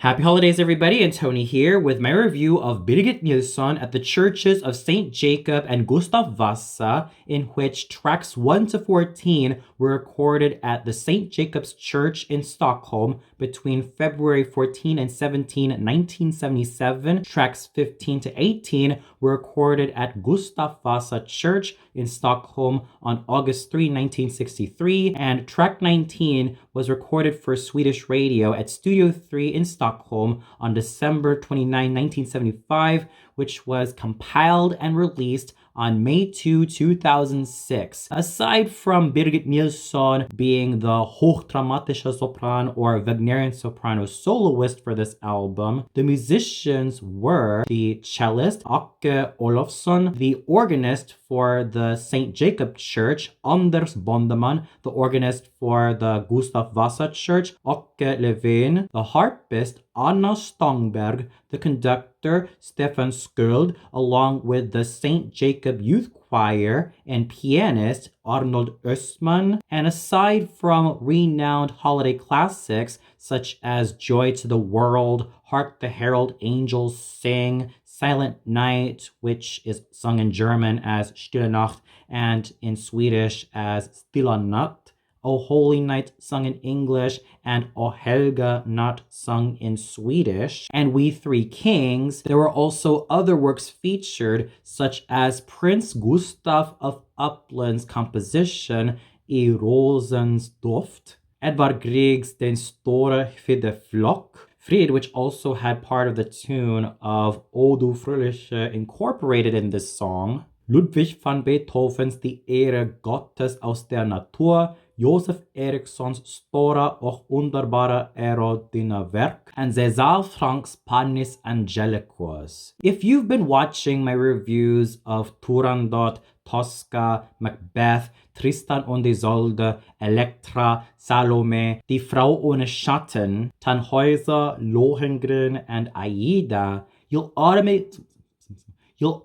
Happy holidays, everybody, and Tony here with my review of Birgit Nilsson at the churches of St. Jacob and Gustav Vasa, in which tracks 1 to 14 were recorded at the St. Jacob's Church in Stockholm between February 14 and 17, 1977. Tracks 15 to 18 were recorded at Gustav Vasa Church in Stockholm on August 3, 1963, and track 19 was recorded for Swedish radio at Studio 3 in Stockholm on December 29, 1975, which was compiled and released on May 2, 2006. Aside from Birgit Nilsson being the hochdramatische sopran or Wagnerian soprano soloist for this album, the musicians were the cellist Åke Olofsson, the organist for the St. Jacob Church, Anders Bondeman, the organist for the Gustav Vasa Church, Åke Levin, the harpist Anna Stångberg, the conductor Stefan Skuld, along with the St. Jacob Youth Choir, and pianist Arnold Östman. And aside from renowned holiday classics such as Joy to the World, Hark the Herald Angels Sing, Silent Night, which is sung in German as Stille Nacht and in Swedish as Stilla Natt, O Holy Night sung in English, and O Helga Natt sung in Swedish, and We Three Kings, there were also other works featured, such as Prince Gustav of Uppland's composition I Rosens Doft, Edvard Grieg's Den store Hvide Flock, Fried, which also had part of the tune of O du fröhliche incorporated in this song, Ludwig van Beethovens Die Ehre Gottes aus der Natur, Josef Erikssons Stora och underbara Dina Werk, and César Frank's Panis Angelicus. If you've been watching my reviews of Turandot, Tosca, Macbeth, Tristan und Isolde, Elektra, Salome, Die Frau ohne Schatten, Tannhäuser, Lohengrin, and Aida, you'll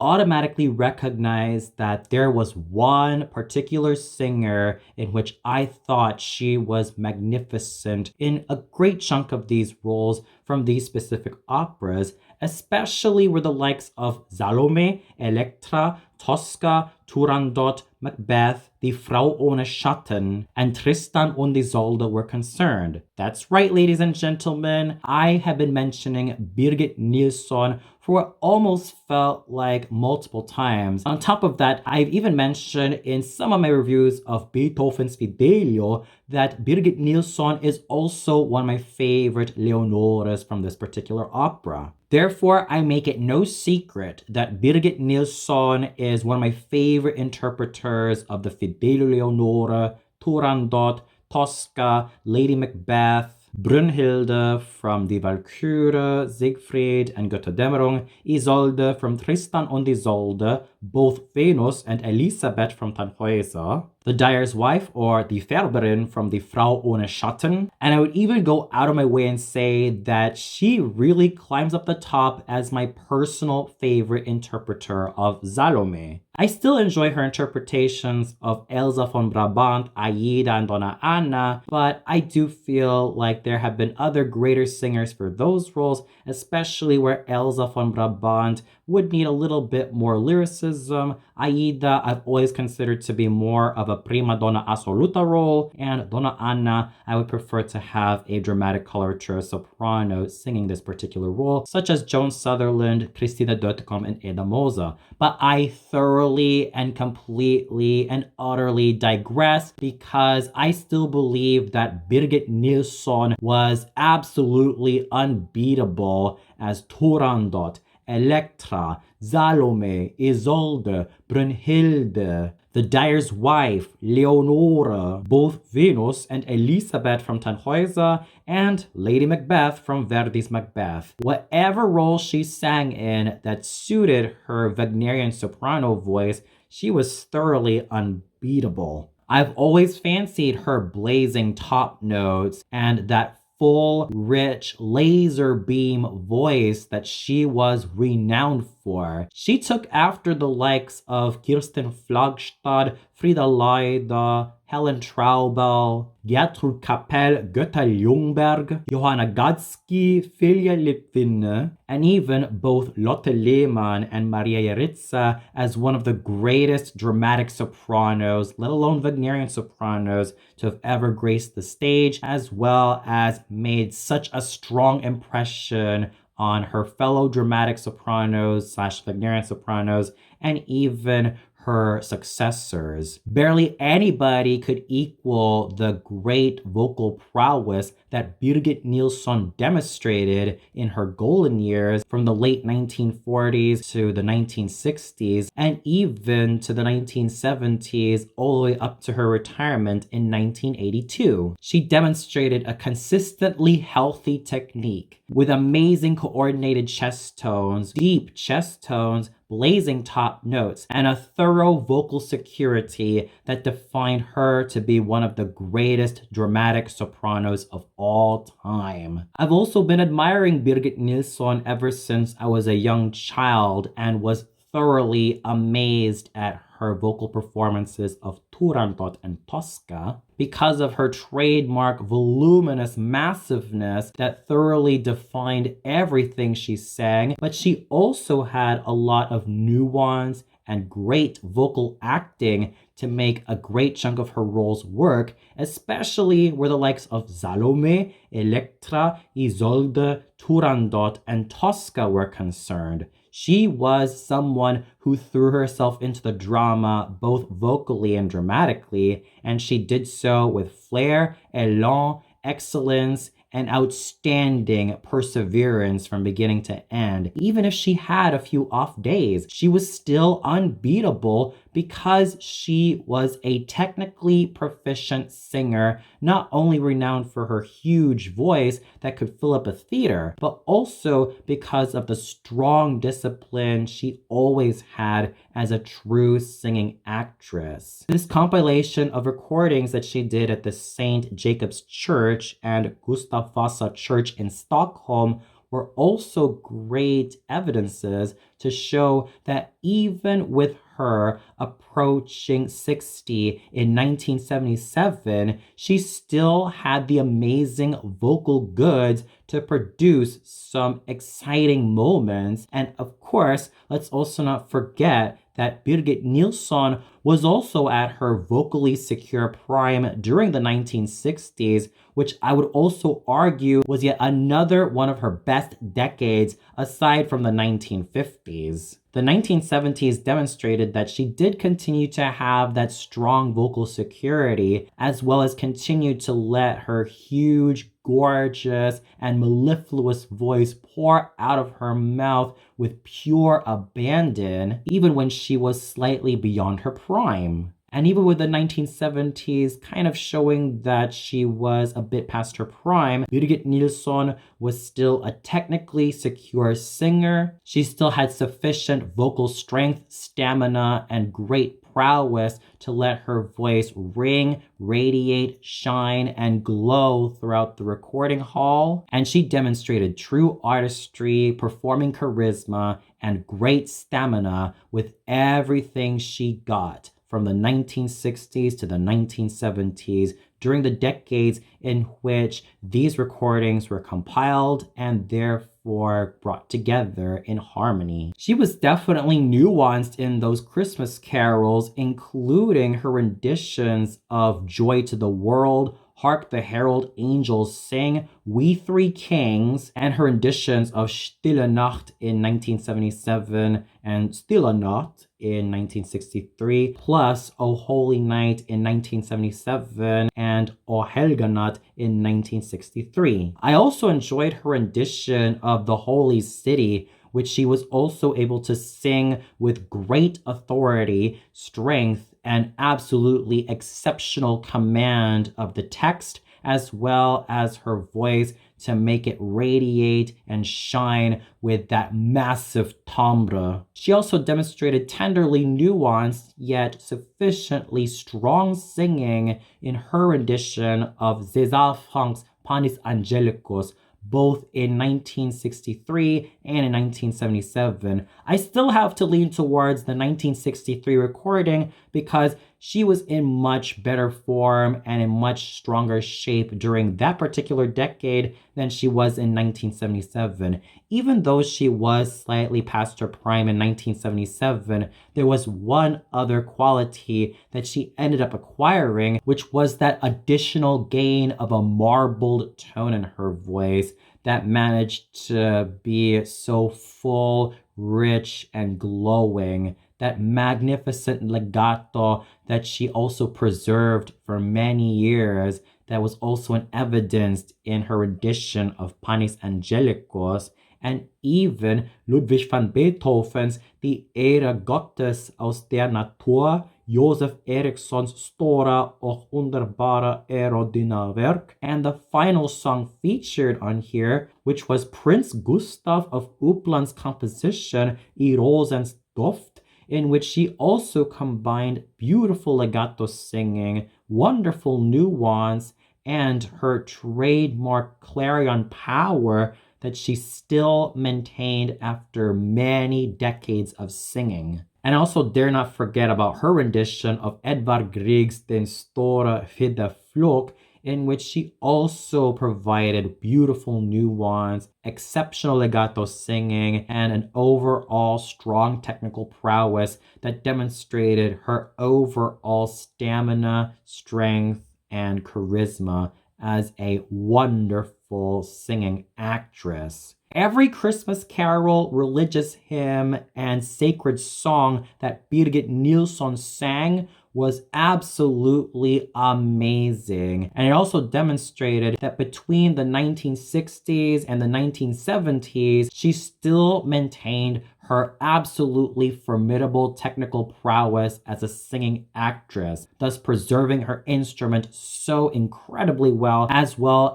automatically recognize that there was one particular singer in which I thought she was magnificent in a great chunk of these roles from these specific operas, especially where the likes of Salome, Elektra, Tosca, Turandot, Macbeth, Die Frau ohne Schatten, and Tristan und Isolde were concerned. That's right, ladies and gentlemen, I have been mentioning Birgit Nilsson for what almost felt like multiple times. On top of that, I've even mentioned in some of my reviews of Beethoven's Fidelio that Birgit Nilsson is also one of my favorite Leonores from this particular opera. Therefore, I make it no secret that Birgit Nilsson is one of my favorite interpreters of the Fidelio Leonore, Turandot, Tosca, Lady Macbeth, Brünnhilde from Die Walküre, Siegfried and Götterdämmerung, Isolde from Tristan und Isolde, both Venus and Elisabeth from Tannhäuser, the Dyer's Wife or Die Färberin from Die Frau ohne Schatten, and I would even go out of my way and say that she really climbs up the top as my personal favorite interpreter of Salome. I still enjoy her interpretations of Elsa von Brabant, Aida, and Donna Anna, but I do feel like there have been other greater singers for those roles, especially where Elsa von Brabant would need a little bit more lyricism. Aida, I've always considered to be more of a prima donna assoluta role, and Donna Anna, I would prefer to have a dramatic coloratura soprano singing this particular role, such as Joan Sutherland, Christina Döttekom, and Eda Mosa. But I thoroughly and completely and utterly digress because I still believe that Birgit Nilsson was absolutely unbeatable as Turandot, Elektra, Salome, Isolde, Brünnhilde, the Dyer's Wife, Leonore, both Venus and Elisabeth from Tannhäuser, and Lady Macbeth from Verdi's Macbeth. Whatever role she sang in that suited her Wagnerian soprano voice, she was thoroughly unbeatable. I've always fancied her blazing top notes and that full, rich, laser beam voice that she was renowned for. She took after the likes of Kirsten Flagstad, Frida Leida, Helen Traubel, Gertrud Kapell, Götta Ljungberg, Johanna Gadsky, Filja Litvine, and even both Lotte Lehmann and Maria Jeritza as one of the greatest dramatic sopranos, let alone Wagnerian sopranos, to have ever graced the stage, as well as made such a strong impression on her fellow dramatic sopranos / Wagnerian sopranos, and even her successors. Barely anybody could equal the great vocal prowess that Birgit Nilsson demonstrated in her golden years from the late 1940s to the 1960s, and even to the 1970s, all the way up to her retirement in 1982. She demonstrated a consistently healthy technique with amazing coordinated chest tones, deep chest tones, blazing top notes, and a thorough vocal security that defined her to be one of the greatest dramatic sopranos of all time. I've also been admiring Birgit Nilsson ever since I was a young child and was thoroughly amazed at her vocal performances of Turandot and Tosca because of her trademark voluminous massiveness that thoroughly defined everything she sang, but she also had a lot of nuance and great vocal acting to make a great chunk of her roles work, especially where the likes of Salome, Elektra, Isolde, Turandot, and Tosca were concerned. She was someone who threw herself into the drama both vocally and dramatically, and she did so with flair, élan, excellence, and outstanding perseverance from beginning to end. Even if she had a few off days, she was still unbeatable because she was a technically proficient singer, not only renowned for her huge voice that could fill up a theater, but also because of the strong discipline she always had as a true singing actress. This compilation of recordings that she did at the St. Jacob's Church and Gustav Vasa Church in Stockholm were also great evidences to show that even with her approaching 60 in 1977, she still had the amazing vocal goods to produce some exciting moments. And of course, let's also not forget that Birgit Nilsson was also at her vocally secure prime during the 1960s, which I would also argue was yet another one of her best decades aside from the 1950s. The 1970s demonstrated that she did continue to have that strong vocal security, as well as continue to let her huge, gorgeous, and mellifluous voice pour out of her mouth with pure abandon, even when she was slightly beyond her prime. And even with the 1970s kind of showing that she was a bit past her prime, Birgit Nilsson was still a technically secure singer. She still had sufficient vocal strength, stamina, and great prowess to let her voice ring, radiate, shine, and glow throughout the recording hall. And she demonstrated true artistry, performing charisma, and great stamina with everything she got from the 1960s to the 1970s, during the decades in which these recordings were compiled and therefore brought together in harmony. She was definitely nuanced in those Christmas carols, including her renditions of Joy to the World, Hark the Herald Angels Sing, We Three Kings, and her renditions of Stille Nacht in 1977 and Stille Nacht in 1963, plus O Holy Night in 1977 and O Helga Natt in 1963. I also enjoyed her rendition of The Holy City, which she was also able to sing with great authority, strength, and absolutely exceptional command of the text, as well as her voice to make it radiate and shine with that massive timbre. She also demonstrated tenderly nuanced yet sufficiently strong singing in her rendition of César Franck's Panis Angelicus, both in 1963 and in 1977. I still have to lean towards the 1963 recording because she was in much better form and in much stronger shape during that particular decade than she was in 1977. Even though she was slightly past her prime in 1977, there was one other quality that she ended up acquiring, which was that additional gain of a marbled tone in her voice that managed to be so full, rich, and glowing. That magnificent legato that she also preserved for many years, that was also evidenced in her rendition of Panis Angelicus, and even Ludwig van Beethoven's Die Ehre Gottes aus der Natur, Josef Eriksson's Stora och underbara Aerodynamwerk, and the final song featured on here, which was Prince Gustav of Uppland's composition I Rosens Doft, in which she also combined beautiful legato singing, wonderful nuance, and her trademark clarion power that she still maintained after many decades of singing. And also dare not forget about her rendition of Edvard Grieg's Den Store Vidde Flok, in which she also provided beautiful nuance, exceptional legato singing, and an overall strong technical prowess that demonstrated her overall stamina, strength, and charisma as a wonderful singing actress. Every Christmas carol, religious hymn, and sacred song that Birgit Nilsson sang was absolutely amazing. And it also demonstrated that between the 1960s and the 1970s, she still maintained her absolutely formidable technical prowess as a singing actress, thus preserving her instrument so incredibly well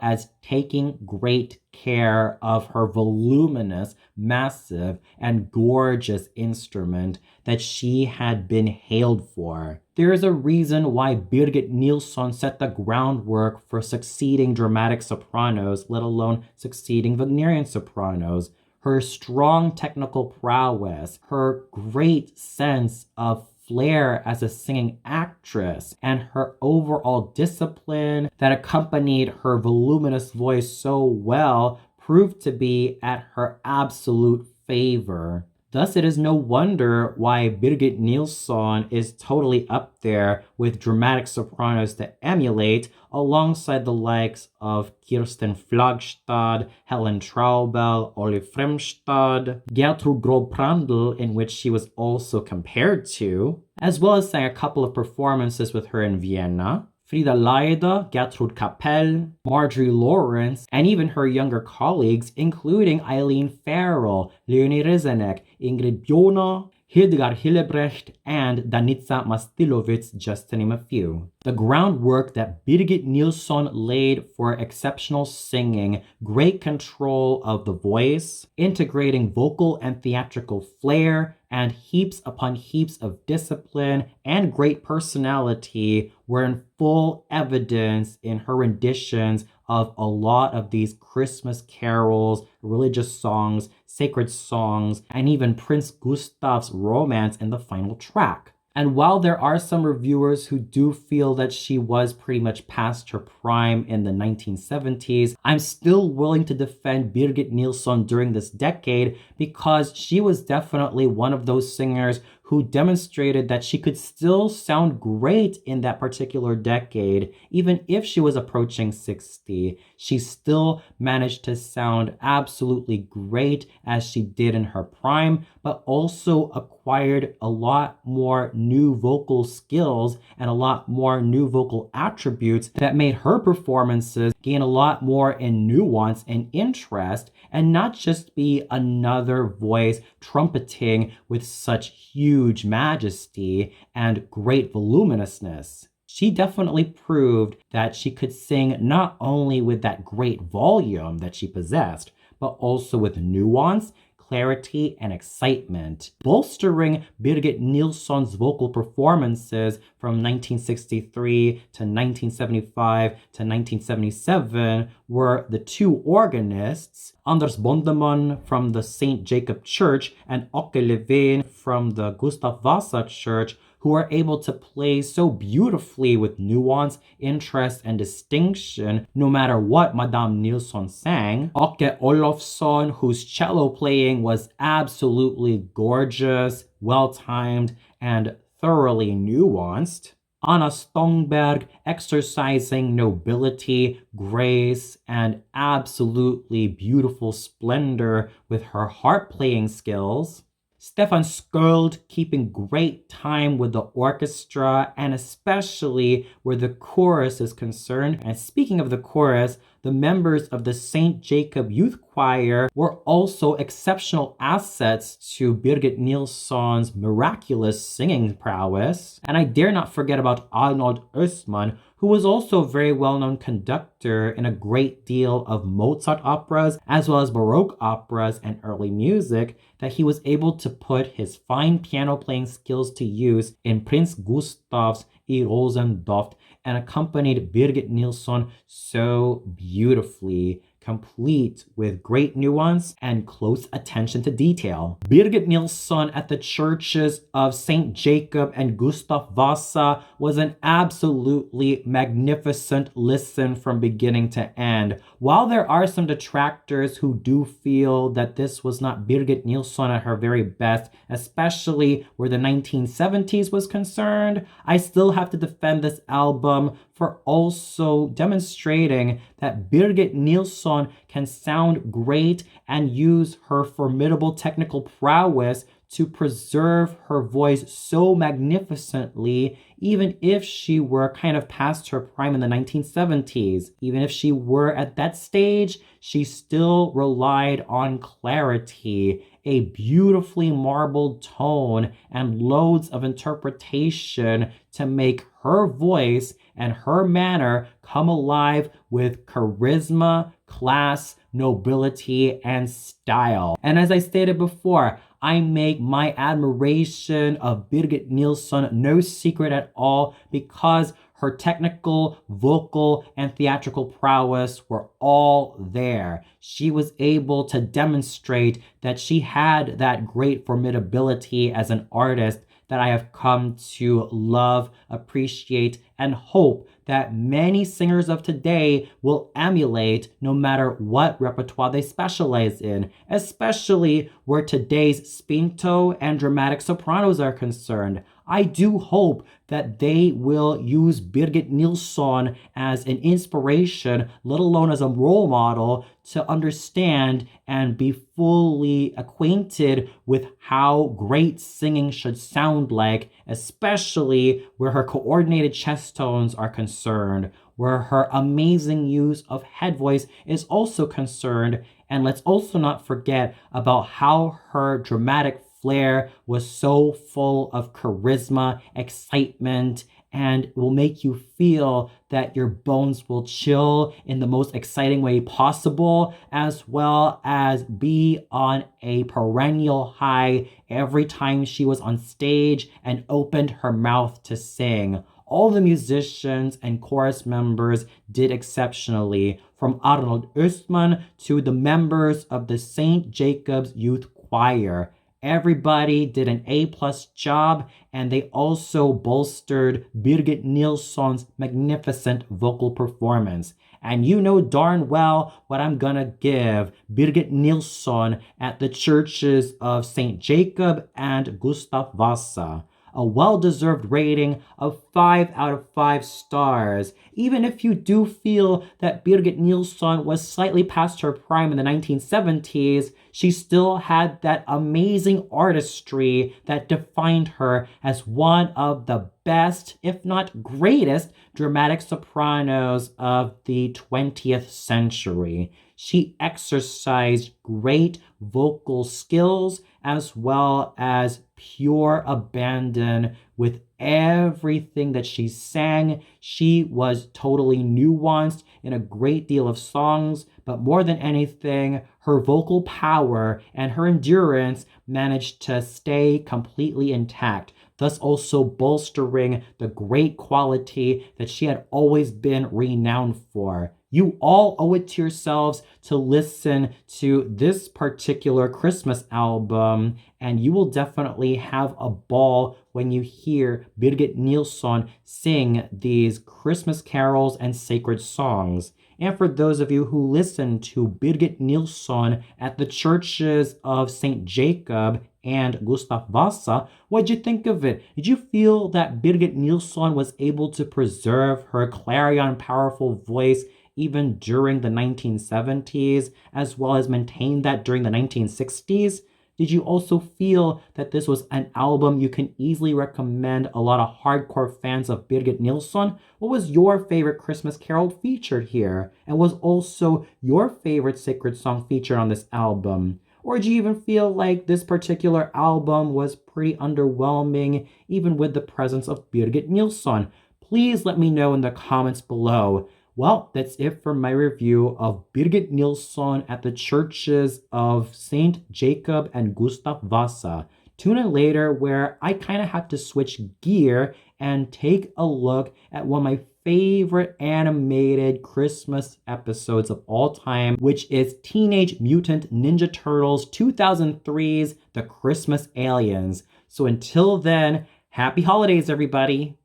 as taking great care of her voluminous, massive, and gorgeous instrument that she had been hailed for. There is a reason why Birgit Nilsson set the groundwork for succeeding dramatic sopranos, let alone succeeding Wagnerian sopranos. Her strong technical prowess, her great sense of flair as a singing actress, and her overall discipline that accompanied her voluminous voice so well proved to be at her absolute favor. Thus, it is no wonder why Birgit Nilsson is totally up there with dramatic sopranos to emulate, alongside the likes of Kirsten Flagstad, Helen Traubel, Olive Fremstad, Gertrud Grob-Prandtl, in which she was also compared to, as well as sang a couple of performances with her in Vienna, Frida Leide, Gertrud Kapell, Marjorie Lawrence, and even her younger colleagues, including Eileen Farrell, Leonie Rizenek, Ingrid Bjorna, Hildegard Hillebrecht, and Danica Mastilovic, just to name a few. The groundwork that Birgit Nilsson laid for exceptional singing, great control of the voice, integrating vocal and theatrical flair, and heaps upon heaps of discipline and great personality were in full evidence in her renditions of a lot of these Christmas carols, religious songs, sacred songs, and even Prince Gustav's romance in the final track. And while there are some reviewers who do feel that she was pretty much past her prime in the 1970s, I'm still willing to defend Birgit Nilsson during this decade because she was definitely one of those singers who demonstrated that she could still sound great in that particular decade. Even if she was approaching 60, she still managed to sound absolutely great as she did in her prime, but also acquired a lot more new vocal skills and a lot more new vocal attributes that made her performances gain a lot more in nuance and interest, and not just be another voice trumpeting with such huge majesty and great voluminousness. She definitely proved that she could sing not only with that great volume that she possessed, but also with nuance, clarity, and excitement, bolstering Birgit Nilsson's vocal performances from 1963 to 1975 to 1977 were the two organists, Anders Bondemann from the St. Jacob Church and Åke Levén from the Gustav Vasa Church, who are able to play so beautifully with nuance, interest, and distinction, no matter what Madame Nilsson sang. Åke Olofsson, whose cello playing was absolutely gorgeous, well-timed, and thoroughly nuanced. Anna Stångberg exercising nobility, grace, and absolutely beautiful splendor with her harp playing skills. Stefan Skuld keeping great time with the orchestra, and especially where the chorus is concerned. And speaking of the chorus, the members of the St. Jacob Youth Choir were also exceptional assets to Birgit Nilsson's miraculous singing prowess. And I dare not forget about Arnold Östman, who was also a very well-known conductor in a great deal of Mozart operas, as well as Baroque operas and early music, that he was able to put his fine piano playing skills to use in Prince Gustav's I Rosendoft and accompanied Birgit Nilsson so beautifully, complete with great nuance and close attention to detail. Birgit Nilsson at the churches of St. Jacob and Gustav Vasa was an absolutely magnificent listen from beginning to end. While there are some detractors who do feel that this was not Birgit Nilsson at her very best, especially where the 1970s was concerned, I still have to defend this album for also demonstrating that Birgit Nilsson can sound great and use her formidable technical prowess to preserve her voice so magnificently, even if she were kind of past her prime in the 1970s. Even if she were at that stage, she still relied on clarity, a beautifully marbled tone, and loads of interpretation to make her voice and her manner come alive with charisma, class, nobility, and style. And as I stated before, I make my admiration of Birgit Nilsson no secret at all because her technical, vocal, and theatrical prowess were all there. She was able to demonstrate that she had that great formidability as an artist that I have come to love, appreciate, and hope that many singers of today will emulate no matter what repertoire they specialize in, especially where today's spinto and dramatic sopranos are concerned. I do hope that they will use Birgit Nilsson as an inspiration, let alone as a role model, to understand and be fully acquainted with how great singing should sound like, especially where her coordinated chest tones are concerned, where her amazing use of head voice is also concerned. And let's also not forget about how her dramatic flair was so full of charisma, excitement, and will make you feel that your bones will chill in the most exciting way possible, as well as be on a perennial high every time she was on stage and opened her mouth to sing. All the musicians and chorus members did exceptionally, from Arnold Östman to the members of the St. Jacob's Youth Choir. Everybody did an A+ job, and they also bolstered Birgit Nilsson's magnificent vocal performance. And you know darn well what I'm gonna give Birgit Nilsson at the churches of St. Jacob and Gustav Vasa. A well-deserved rating of 5 out of 5 stars. Even if you do feel that Birgit Nilsson was slightly past her prime in the 1970s, she still had that amazing artistry that defined her as one of the best, if not greatest, dramatic sopranos of the 20th century. She exercised great vocal skills as well as pure abandon with everything that she sang. She was totally nuanced in a great deal of songs, but more than anything, her vocal power and her endurance managed to stay completely intact, thus also bolstering the great quality that she had always been renowned for. You all owe it to yourselves to listen to this particular Christmas album, and you will definitely have a ball when you hear Birgit Nilsson sing these Christmas carols and sacred songs. And for those of you who listen to Birgit Nilsson at the churches of St. Jacob and Gustav Vasa, what'd you think of it? Did you feel that Birgit Nilsson was able to preserve her clarion powerful voice even during the 1970s, as well as maintain that during the 1960s? Did you also feel that this was an album you can easily recommend a lot of hardcore fans of Birgit Nilsson? What was your favorite Christmas carol featured here? And was also your favorite sacred song featured on this album? Or do you even feel like this particular album was pretty underwhelming, even with the presence of Birgit Nilsson? Please let me know in the comments below. Well, that's it for my review of Birgit Nilsson at the churches of St. Jacob and Gustav Vasa. Tune in later where I kind of have to switch gear and take a look at one of my favorite animated Christmas episodes of all time, which is Teenage Mutant Ninja Turtles 2003's The Christmas Aliens. So until then, happy holidays, everybody!